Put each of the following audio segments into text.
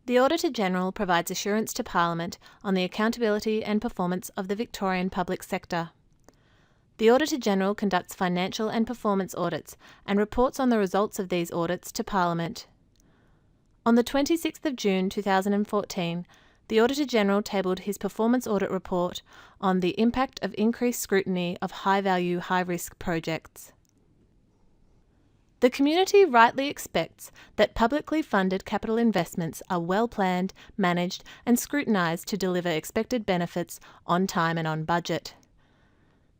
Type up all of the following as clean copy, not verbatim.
The Auditor-General provides assurance to Parliament on the accountability and performance of the Victorian public sector. The Auditor-General conducts financial and performance audits and reports on the results of these audits to Parliament. On the 26th of June 2014, the Auditor-General tabled his performance audit report on the impact of increased scrutiny of high-value, high-risk projects. The community rightly expects that publicly funded capital investments are well planned, managed and scrutinised to deliver expected benefits on time and on budget.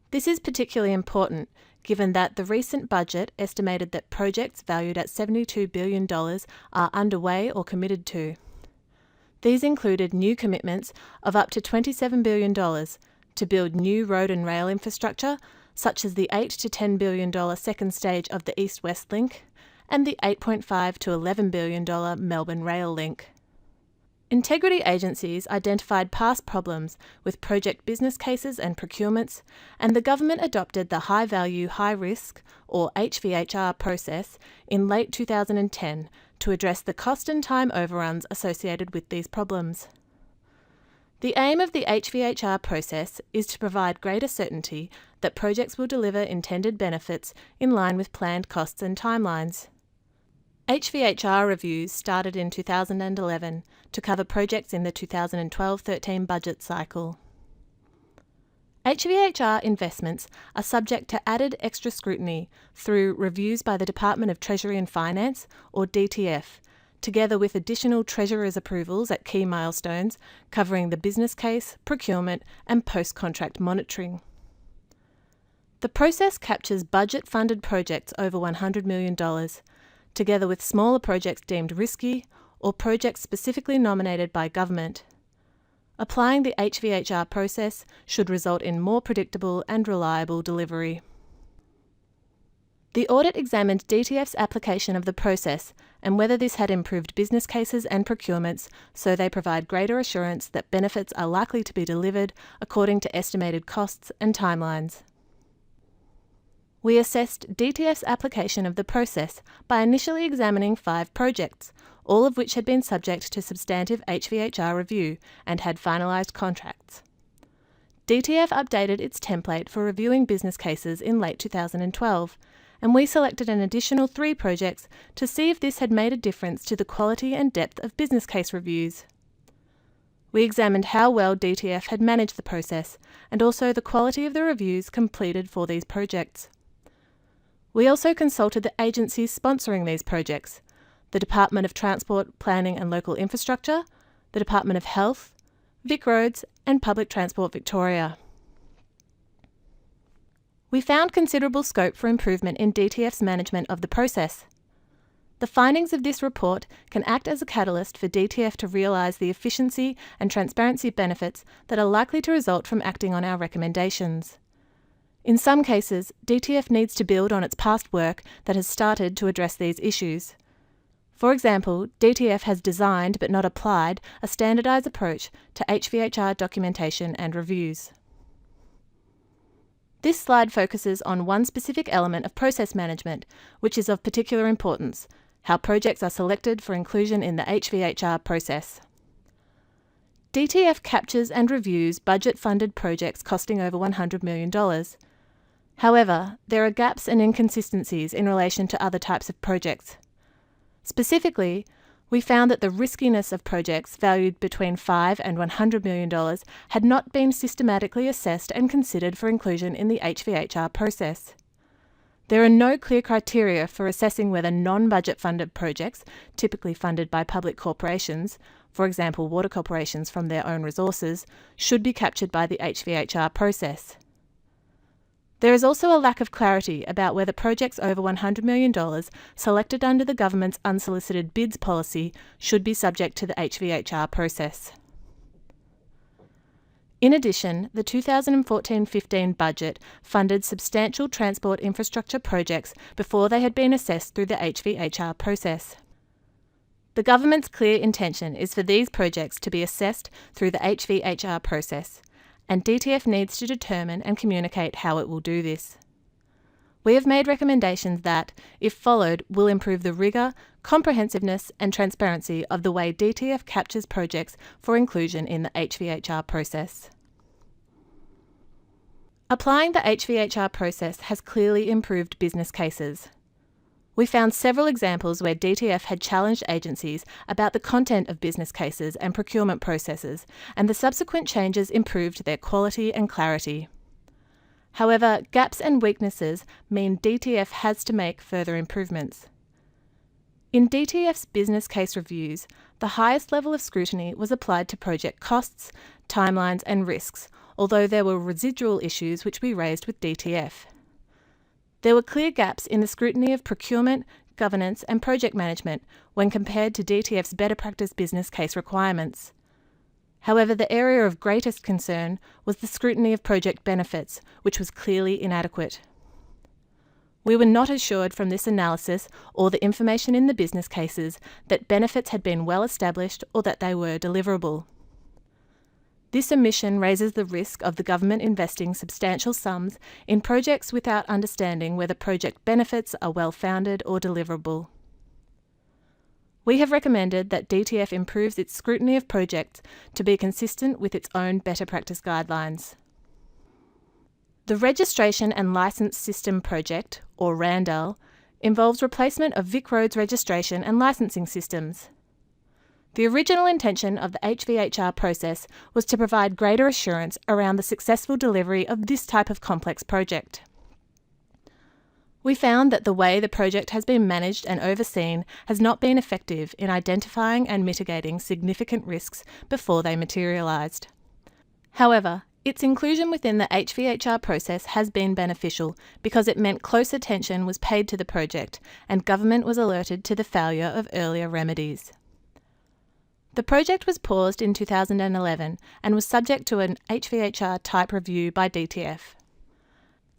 This is particularly important given that the recent budget estimated that projects valued at $72 billion are underway or committed to. These included new commitments of up to $27 billion to build new road and rail infrastructure, such as the $8 to $10 billion second stage of the East-West Link and the $8.5 to $11 billion Melbourne Rail Link. Integrity agencies identified past problems with project business cases and procurements, and the government adopted the High Value, High Risk, or HVHR process in late 2010 to address the cost and time overruns associated with these problems. The aim of the HVHR process is to provide greater certainty that projects will deliver intended benefits in line with planned costs and timelines. HVHR reviews started in 2011 to cover projects in the 2012-13 budget cycle. HVHR investments are subject to added extra scrutiny through reviews by the Department of Treasury and Finance, or DTF, together with additional Treasurer's approvals at key milestones covering the business case, procurement and post-contract monitoring. The process captures budget-funded projects over $100 million, together with smaller projects deemed risky or projects specifically nominated by government. Applying the HVHR process should result in more predictable and reliable delivery. The audit examined DTF's application of the process and whether this had improved business cases and procurements so they provide greater assurance that benefits are likely to be delivered according to estimated costs and timelines. We assessed DTF's application of the process by initially examining 5 projects, all of which had been subject to substantive HVHR review and had finalised contracts. DTF updated its template for reviewing business cases in late 2012, and we selected an additional 3 projects to see if this had made a difference to the quality and depth of business case reviews. We examined how well DTF had managed the process and also the quality of the reviews completed for these projects. We also consulted the agencies sponsoring these projects: the Department of Transport, Planning and Local Infrastructure, the Department of Health, Vic Roads and Public Transport Victoria. We found considerable scope for improvement in DTF's management of the process. The findings of this report can act as a catalyst for DTF to realise the efficiency and transparency benefits that are likely to result from acting on our recommendations. In some cases, DTF needs to build on its past work that has started to address these issues. For example, DTF has designed but not applied a standardised approach to HVHR documentation and reviews. This slide focuses on one specific element of process management, which is of particular importance: how projects are selected for inclusion in the HVHR process. DTF captures and reviews budget-funded projects costing over $100 million. However, there are gaps and inconsistencies in relation to other types of projects. Specifically, we found that the riskiness of projects valued between $5 and $100 million had not been systematically assessed and considered for inclusion in the HVHR process. There are no clear criteria for assessing whether non-budget funded projects, typically funded by public corporations, for example water corporations from their own resources, should be captured by the HVHR process. There is also a lack of clarity about whether projects over $100 million selected under the government's unsolicited bids policy should be subject to the HVHR process. In addition, the 2014-15 budget funded substantial transport infrastructure projects before they had been assessed through the HVHR process. The government's clear intention is for these projects to be assessed through the HVHR process, and DTF needs to determine and communicate how it will do this. We have made recommendations that, if followed, will improve the rigour, comprehensiveness and transparency of the way DTF captures projects for inclusion in the HVHR process. Applying the HVHR process has clearly improved business cases. We found several examples where DTF had challenged agencies about the content of business cases and procurement processes, and the subsequent changes improved their quality and clarity. However, gaps and weaknesses mean DTF has to make further improvements. In DTF's business case reviews, the highest level of scrutiny was applied to project costs, timelines and risks, although there were residual issues which we raised with DTF. There were clear gaps in the scrutiny of procurement, governance and project management when compared to DTF's better practice business case requirements. However, the area of greatest concern was the scrutiny of project benefits, which was clearly inadequate. We were not assured from this analysis or the information in the business cases that benefits had been well established or that they were deliverable. This omission raises the risk of the government investing substantial sums in projects without understanding whether project benefits are well-founded or deliverable. We have recommended that DTF improves its scrutiny of projects to be consistent with its own better practice guidelines. The Registration and Licence System project, or RANDL, involves replacement of VicRoads registration and licensing systems. The original intention of the HVHR process was to provide greater assurance around the successful delivery of this type of complex project. We found that the way the project has been managed and overseen has not been effective in identifying and mitigating significant risks before they materialised. However, its inclusion within the HVHR process has been beneficial because it meant close attention was paid to the project and government was alerted to the failure of earlier remedies. The project was paused in 2011 and was subject to an HVHR type review by DTF.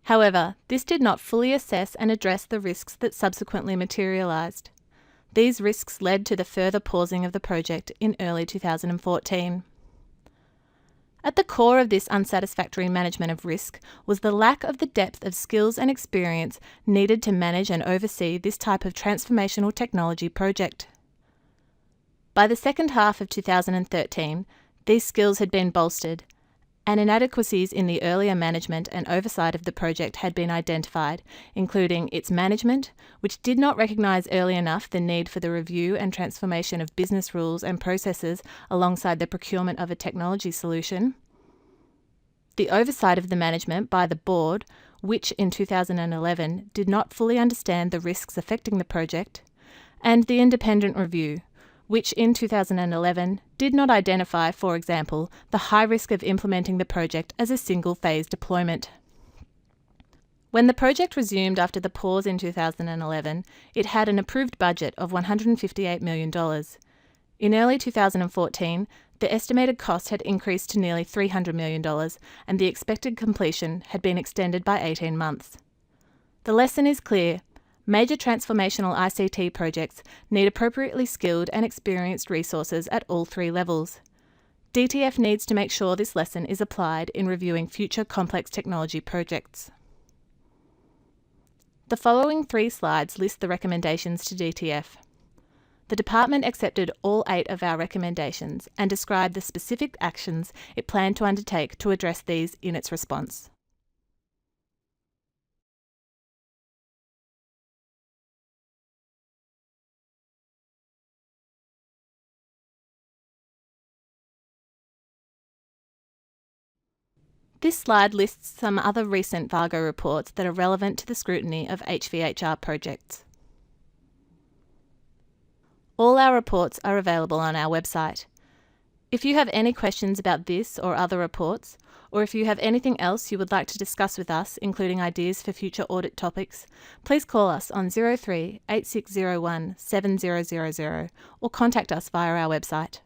However, this did not fully assess and address the risks that subsequently materialised. These risks led to the further pausing of the project in early 2014. At the core of this unsatisfactory management of risk was the lack of the depth of skills and experience needed to manage and oversee this type of transformational technology project. By the second half of 2013, these skills had been bolstered, and inadequacies in the earlier management and oversight of the project had been identified, including its management, which did not recognise early enough the need for the review and transformation of business rules and processes alongside the procurement of a technology solution, the oversight of the management by the board, which in 2011 did not fully understand the risks affecting the project, and the independent review, which in 2011 did not identify, for example, the high risk of implementing the project as a single-phase deployment. When the project resumed after the pause in 2011, it had an approved budget of $158 million. In early 2014, the estimated cost had increased to nearly $300 million, and the expected completion had been extended by 18 months. The lesson is clear. Major transformational ICT projects need appropriately skilled and experienced resources at all three levels. DTF needs to make sure this lesson is applied in reviewing future complex technology projects. The following 3 slides list the recommendations to DTF. The department accepted all 8 of our recommendations and described the specific actions it planned to undertake to address these in its response. This slide lists some other recent VAGO reports that are relevant to the scrutiny of HVHR projects. All our reports are available on our website. If you have any questions about this or other reports, or if you have anything else you would like to discuss with us, including ideas for future audit topics, please call us on 03 8601 7000 or contact us via our website.